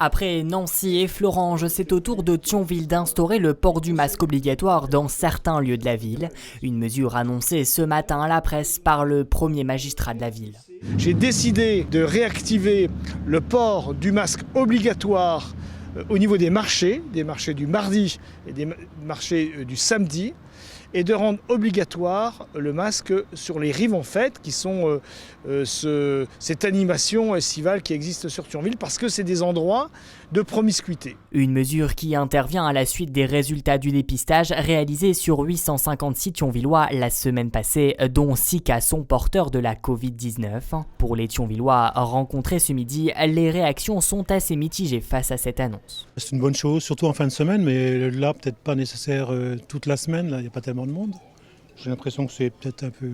Après Nancy et Florange, c'est au tour de Thionville d'instaurer le port du masque obligatoire dans certains lieux de la ville. Une mesure annoncée ce matin à la presse par le premier magistrat de la ville. J'ai décidé de réactiver le port du masque obligatoire au niveau des marchés du mardi et des marchés du samedi, et de rendre obligatoire le masque sur les rives en fête, qui sont cette animation estivale qui existe sur Thionville, parce que c'est des endroits de promiscuité. Une mesure qui intervient à la suite des résultats du dépistage réalisé sur 856 Thionvillois la semaine passée, dont 6 cas sont porteurs de la Covid-19. Pour les Thionvillois rencontrés ce midi, les réactions sont assez mitigées face à cette annonce. C'est une bonne chose, surtout en fin de semaine, mais là, peut-être pas nécessaire toute la semaine, là, il n'y a pas tellement de monde. J'ai l'impression que c'est peut-être un peu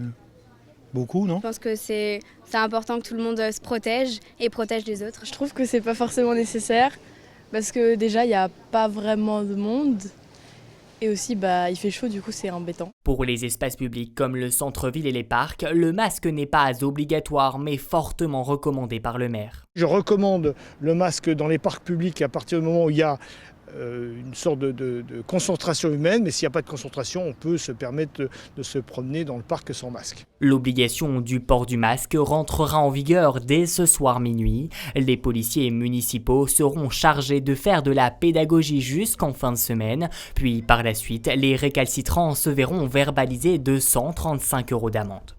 beaucoup, non ? Je pense que c'est important que tout le monde se protège et protège les autres. Je trouve que c'est pas forcément nécessaire parce que déjà il n'y a pas vraiment de monde et aussi il fait chaud, du coup c'est embêtant. Pour les espaces publics comme le centre-ville et les parcs, le masque n'est pas obligatoire mais fortement recommandé par le maire. Je recommande le masque dans les parcs publics à partir du moment où il y a une sorte de concentration humaine, mais s'il n'y a pas de concentration, on peut se permettre de se promener dans le parc sans masque. L'obligation du port du masque rentrera en vigueur dès ce soir minuit. Les policiers municipaux seront chargés de faire de la pédagogie jusqu'en fin de semaine, puis par la suite, les récalcitrants se verront verbaliser 235 € d'amende.